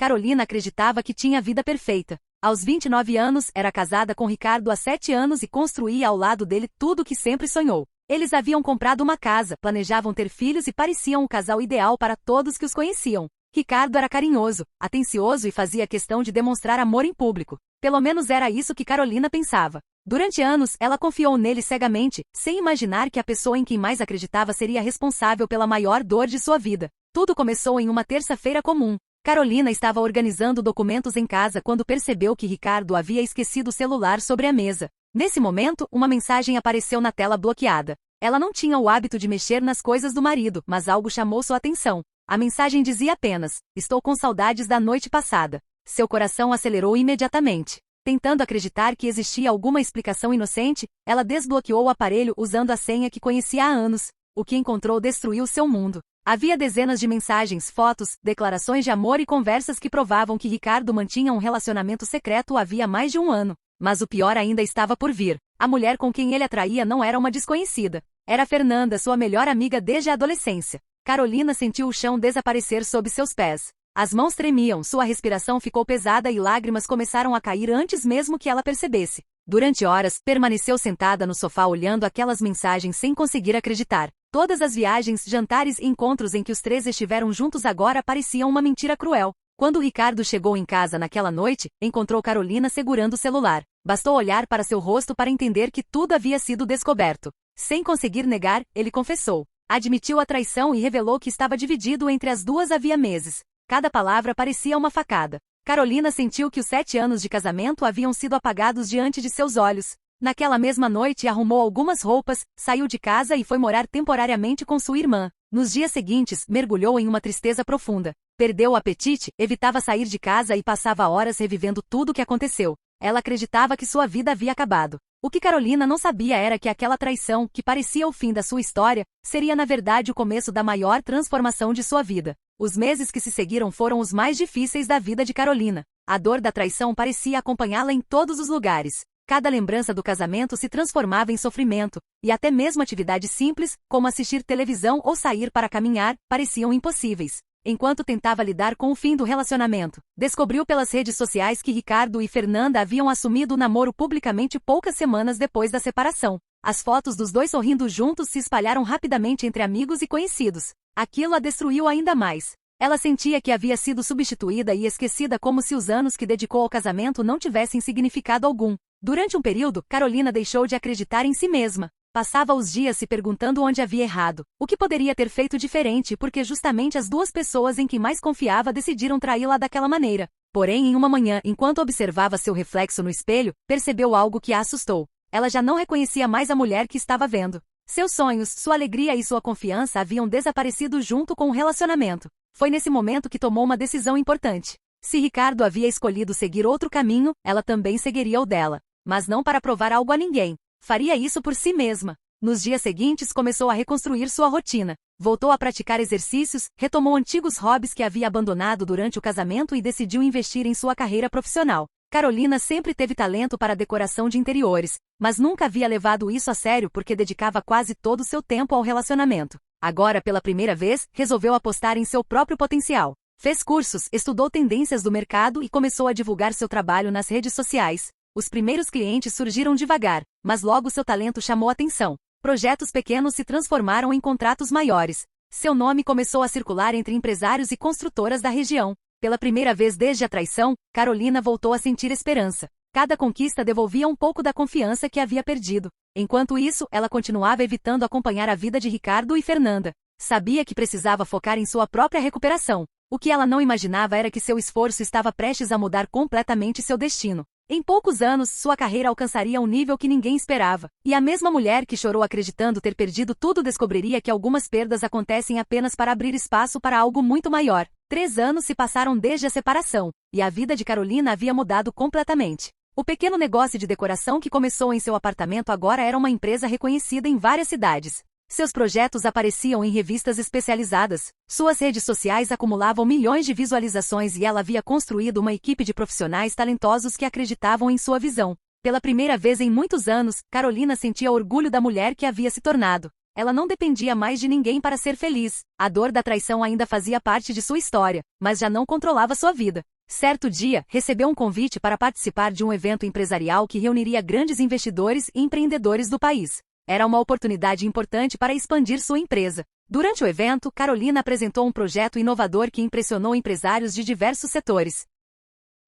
Carolina acreditava que tinha a vida perfeita. Aos 29 anos, era casada com Ricardo há 7 anos e construía ao lado dele tudo o que sempre sonhou. Eles haviam comprado uma casa, planejavam ter filhos e pareciam o casal ideal para todos que os conheciam. Ricardo era carinhoso, atencioso e fazia questão de demonstrar amor em público. Pelo menos era isso que Carolina pensava. Durante anos, ela confiou nele cegamente, sem imaginar que a pessoa em quem mais acreditava seria responsável pela maior dor de sua vida. Tudo começou em uma terça-feira comum. Carolina estava organizando documentos em casa quando percebeu que Ricardo havia esquecido o celular sobre a mesa. Nesse momento, uma mensagem apareceu na tela bloqueada. Ela não tinha o hábito de mexer nas coisas do marido, mas algo chamou sua atenção. A mensagem dizia apenas: "Estou com saudades da noite passada." Seu coração acelerou imediatamente. Tentando acreditar que existia alguma explicação inocente, ela desbloqueou o aparelho usando a senha que conhecia há anos. O que encontrou destruiu seu mundo. Havia dezenas de mensagens, fotos, declarações de amor e conversas que provavam que Ricardo mantinha um relacionamento secreto havia mais de um ano. Mas o pior ainda estava por vir. A mulher com quem ele atraía não era uma desconhecida. Era Fernanda, sua melhor amiga desde a adolescência. Carolina sentiu o chão desaparecer sob seus pés. As mãos tremiam, sua respiração ficou pesada e lágrimas começaram a cair antes mesmo que ela percebesse. Durante horas, permaneceu sentada no sofá olhando aquelas mensagens sem conseguir acreditar. Todas as viagens, jantares e encontros em que os três estiveram juntos agora pareciam uma mentira cruel. Quando Ricardo chegou em casa naquela noite, encontrou Carolina segurando o celular. Bastou olhar para seu rosto para entender que tudo havia sido descoberto. Sem conseguir negar, ele confessou. Admitiu a traição e revelou que estava dividido entre as duas havia meses. Cada palavra parecia uma facada. Carolina sentiu que os 7 anos de casamento haviam sido apagados diante de seus olhos. Naquela mesma noite arrumou algumas roupas, saiu de casa e foi morar temporariamente com sua irmã. Nos dias seguintes, mergulhou em uma tristeza profunda. Perdeu o apetite, evitava sair de casa e passava horas revivendo tudo o que aconteceu. Ela acreditava que sua vida havia acabado. O que Carolina não sabia era que aquela traição, que parecia o fim da sua história, seria na verdade o começo da maior transformação de sua vida. Os meses que se seguiram foram os mais difíceis da vida de Carolina. A dor da traição parecia acompanhá-la em todos os lugares. Cada lembrança do casamento se transformava em sofrimento, e até mesmo atividades simples, como assistir televisão ou sair para caminhar, pareciam impossíveis. Enquanto tentava lidar com o fim do relacionamento, descobriu pelas redes sociais que Ricardo e Fernanda haviam assumido o namoro publicamente poucas semanas depois da separação. As fotos dos dois sorrindo juntos se espalharam rapidamente entre amigos e conhecidos. Aquilo a destruiu ainda mais. Ela sentia que havia sido substituída e esquecida como se os anos que dedicou ao casamento não tivessem significado algum. Durante um período, Carolina deixou de acreditar em si mesma. Passava os dias se perguntando onde havia errado, o que poderia ter feito diferente porque justamente as duas pessoas em que mais confiava decidiram traí-la daquela maneira. Porém, em uma manhã, enquanto observava seu reflexo no espelho, percebeu algo que a assustou. Ela já não reconhecia mais a mulher que estava vendo. Seus sonhos, sua alegria e sua confiança haviam desaparecido junto com o relacionamento. Foi nesse momento que tomou uma decisão importante. Se Ricardo havia escolhido seguir outro caminho, ela também seguiria o dela. Mas não para provar algo a ninguém. Faria isso por si mesma. Nos dias seguintes começou a reconstruir sua rotina. Voltou a praticar exercícios, retomou antigos hobbies que havia abandonado durante o casamento e decidiu investir em sua carreira profissional. Carolina sempre teve talento para a decoração de interiores, mas nunca havia levado isso a sério porque dedicava quase todo o seu tempo ao relacionamento. Agora, pela primeira vez, resolveu apostar em seu próprio potencial. Fez cursos, estudou tendências do mercado e começou a divulgar seu trabalho nas redes sociais. Os primeiros clientes surgiram devagar, mas logo seu talento chamou atenção. Projetos pequenos se transformaram em contratos maiores. Seu nome começou a circular entre empresários e construtoras da região. Pela primeira vez desde a traição, Carolina voltou a sentir esperança. Cada conquista devolvia um pouco da confiança que havia perdido. Enquanto isso, ela continuava evitando acompanhar a vida de Ricardo e Fernanda. Sabia que precisava focar em sua própria recuperação. O que ela não imaginava era que seu esforço estava prestes a mudar completamente seu destino. Em poucos anos, sua carreira alcançaria um nível que ninguém esperava. E a mesma mulher que chorou acreditando ter perdido tudo descobriria que algumas perdas acontecem apenas para abrir espaço para algo muito maior. 3 anos se passaram desde a separação, e a vida de Carolina havia mudado completamente. O pequeno negócio de decoração que começou em seu apartamento agora era uma empresa reconhecida em várias cidades. Seus projetos apareciam em revistas especializadas, suas redes sociais acumulavam milhões de visualizações e ela havia construído uma equipe de profissionais talentosos que acreditavam em sua visão. Pela primeira vez em muitos anos, Carolina sentia orgulho da mulher que havia se tornado. Ela não dependia mais de ninguém para ser feliz. A dor da traição ainda fazia parte de sua história, mas já não controlava sua vida. Certo dia, recebeu um convite para participar de um evento empresarial que reuniria grandes investidores e empreendedores do país. Era uma oportunidade importante para expandir sua empresa. Durante o evento, Carolina apresentou um projeto inovador que impressionou empresários de diversos setores.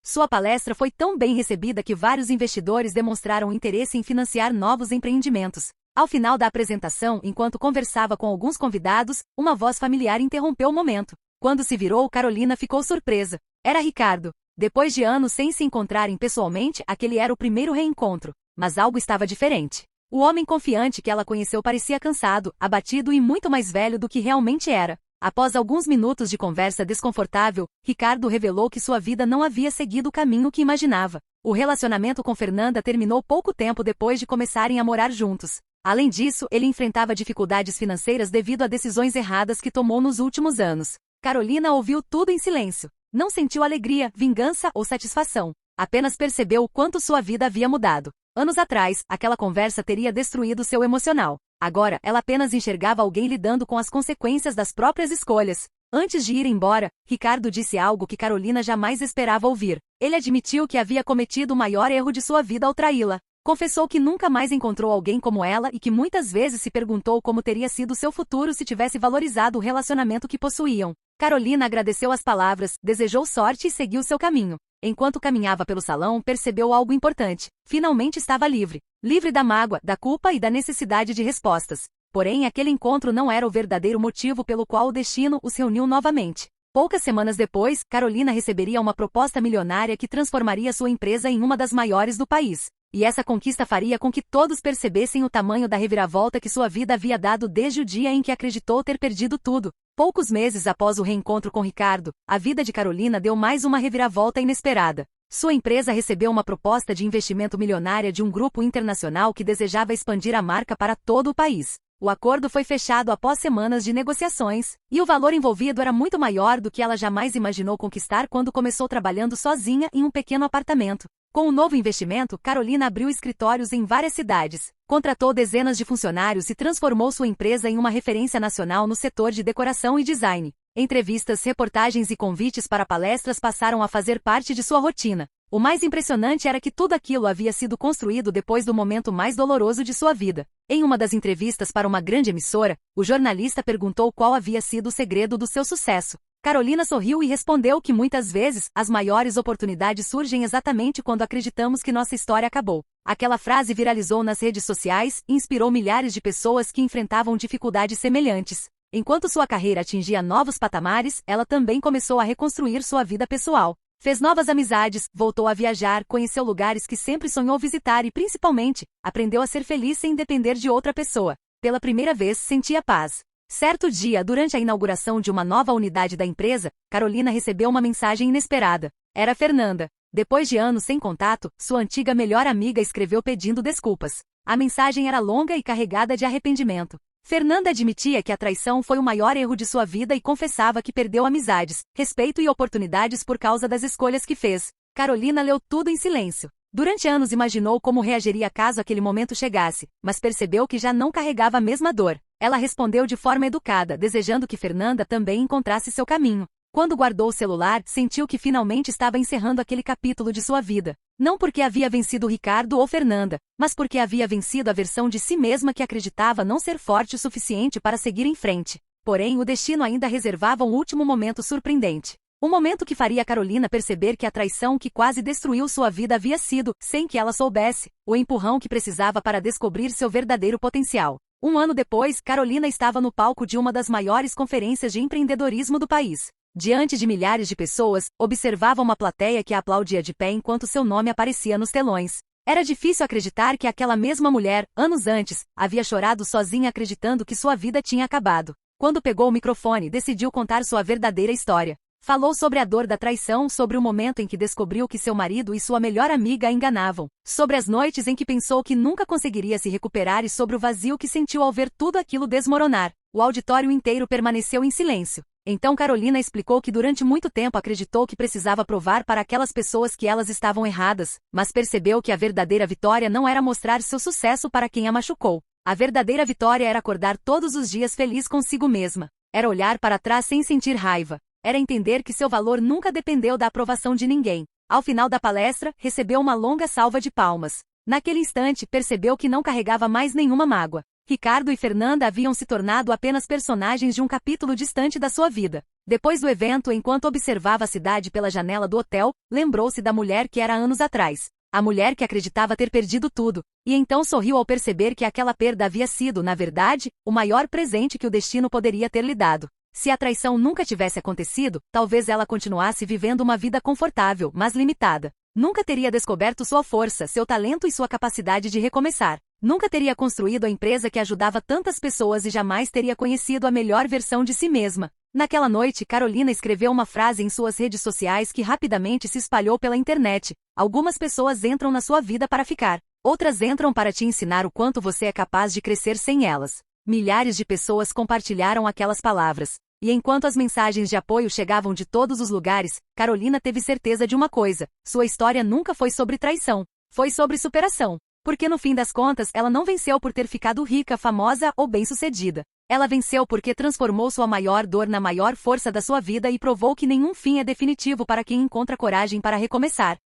Sua palestra foi tão bem recebida que vários investidores demonstraram interesse em financiar novos empreendimentos. Ao final da apresentação, enquanto conversava com alguns convidados, uma voz familiar interrompeu o momento. Quando se virou, Carolina ficou surpresa. Era Ricardo. Depois de anos sem se encontrarem pessoalmente, aquele era o primeiro reencontro. Mas algo estava diferente. O homem confiante que ela conheceu parecia cansado, abatido e muito mais velho do que realmente era. Após alguns minutos de conversa desconfortável, Ricardo revelou que sua vida não havia seguido o caminho que imaginava. O relacionamento com Fernanda terminou pouco tempo depois de começarem a morar juntos. Além disso, ele enfrentava dificuldades financeiras devido a decisões erradas que tomou nos últimos anos. Carolina ouviu tudo em silêncio. Não sentiu alegria, vingança ou satisfação. Apenas percebeu o quanto sua vida havia mudado. Anos atrás, aquela conversa teria destruído seu emocional. Agora, ela apenas enxergava alguém lidando com as consequências das próprias escolhas. Antes de ir embora, Ricardo disse algo que Carolina jamais esperava ouvir. Ele admitiu que havia cometido o maior erro de sua vida ao traí-la. Confessou que nunca mais encontrou alguém como ela e que muitas vezes se perguntou como teria sido seu futuro se tivesse valorizado o relacionamento que possuíam. Carolina agradeceu as palavras, desejou sorte e seguiu seu caminho. Enquanto caminhava pelo salão, percebeu algo importante. Finalmente estava livre. Livre da mágoa, da culpa e da necessidade de respostas. Porém, aquele encontro não era o verdadeiro motivo pelo qual o destino os reuniu novamente. Poucas semanas depois, Carolina receberia uma proposta milionária que transformaria sua empresa em uma das maiores do país. E essa conquista faria com que todos percebessem o tamanho da reviravolta que sua vida havia dado desde o dia em que acreditou ter perdido tudo. Poucos meses após o reencontro com Ricardo, a vida de Carolina deu mais uma reviravolta inesperada. Sua empresa recebeu uma proposta de investimento milionária de um grupo internacional que desejava expandir a marca para todo o país. O acordo foi fechado após semanas de negociações, e o valor envolvido era muito maior do que ela jamais imaginou conquistar quando começou trabalhando sozinha em um pequeno apartamento. Com o novo investimento, Carolina abriu escritórios em várias cidades, contratou dezenas de funcionários e transformou sua empresa em uma referência nacional no setor de decoração e design. Entrevistas, reportagens e convites para palestras passaram a fazer parte de sua rotina. O mais impressionante era que tudo aquilo havia sido construído depois do momento mais doloroso de sua vida. Em uma das entrevistas para uma grande emissora, o jornalista perguntou qual havia sido o segredo do seu sucesso. Carolina sorriu e respondeu que muitas vezes, as maiores oportunidades surgem exatamente quando acreditamos que nossa história acabou. Aquela frase viralizou nas redes sociais e inspirou milhares de pessoas que enfrentavam dificuldades semelhantes. Enquanto sua carreira atingia novos patamares, ela também começou a reconstruir sua vida pessoal. Fez novas amizades, voltou a viajar, conheceu lugares que sempre sonhou visitar e, principalmente, aprendeu a ser feliz sem depender de outra pessoa. Pela primeira vez, sentia paz. Certo dia, durante a inauguração de uma nova unidade da empresa, Carolina recebeu uma mensagem inesperada. Era Fernanda. Depois de anos sem contato, sua antiga melhor amiga escreveu pedindo desculpas. A mensagem era longa e carregada de arrependimento. Fernanda admitia que a traição foi o maior erro de sua vida e confessava que perdeu amizades, respeito e oportunidades por causa das escolhas que fez. Carolina leu tudo em silêncio. Durante anos imaginou como reagiria caso aquele momento chegasse, mas percebeu que já não carregava a mesma dor. Ela respondeu de forma educada, desejando que Fernanda também encontrasse seu caminho. Quando guardou o celular, sentiu que finalmente estava encerrando aquele capítulo de sua vida. Não porque havia vencido Ricardo ou Fernanda, mas porque havia vencido a versão de si mesma que acreditava não ser forte o suficiente para seguir em frente. Porém, o destino ainda reservava um último momento surpreendente. Um momento que faria Carolina perceber que a traição que quase destruiu sua vida havia sido, sem que ela soubesse, o empurrão que precisava para descobrir seu verdadeiro potencial. Um ano depois, Carolina estava no palco de uma das maiores conferências de empreendedorismo do país. Diante de milhares de pessoas, observava uma plateia que a aplaudia de pé enquanto seu nome aparecia nos telões. Era difícil acreditar que aquela mesma mulher, anos antes, havia chorado sozinha acreditando que sua vida tinha acabado. Quando pegou o microfone, decidiu contar sua verdadeira história. Falou sobre a dor da traição, sobre o momento em que descobriu que seu marido e sua melhor amiga a enganavam, sobre as noites em que pensou que nunca conseguiria se recuperar e sobre o vazio que sentiu ao ver tudo aquilo desmoronar. O auditório inteiro permaneceu em silêncio. Então Carolina explicou que durante muito tempo acreditou que precisava provar para aquelas pessoas que elas estavam erradas, mas percebeu que a verdadeira vitória não era mostrar seu sucesso para quem a machucou. A verdadeira vitória era acordar todos os dias feliz consigo mesma. Era olhar para trás sem sentir raiva. era entender que seu valor nunca dependeu da aprovação de ninguém. Ao final da palestra, recebeu uma longa salva de palmas. Naquele instante, percebeu que não carregava mais nenhuma mágoa. Ricardo e Fernanda haviam se tornado apenas personagens de um capítulo distante da sua vida. Depois do evento, enquanto observava a cidade pela janela do hotel, lembrou-se da mulher que era anos atrás. A mulher que acreditava ter perdido tudo. E então sorriu ao perceber que aquela perda havia sido, na verdade, o maior presente que o destino poderia ter lhe dado. Se a traição nunca tivesse acontecido, talvez ela continuasse vivendo uma vida confortável, mas limitada. Nunca teria descoberto sua força, seu talento e sua capacidade de recomeçar. Nunca teria construído a empresa que ajudava tantas pessoas e jamais teria conhecido a melhor versão de si mesma. Naquela noite, Carolina escreveu uma frase em suas redes sociais que rapidamente se espalhou pela internet. Algumas pessoas entram na sua vida para ficar. Outras entram para te ensinar o quanto você é capaz de crescer sem elas. Milhares de pessoas compartilharam aquelas palavras. E enquanto as mensagens de apoio chegavam de todos os lugares, Carolina teve certeza de uma coisa: sua história nunca foi sobre traição. Foi sobre superação. Porque no fim das contas, ela não venceu por ter ficado rica, famosa ou bem-sucedida. Ela venceu porque transformou sua maior dor na maior força da sua vida e provou que nenhum fim é definitivo para quem encontra coragem para recomeçar.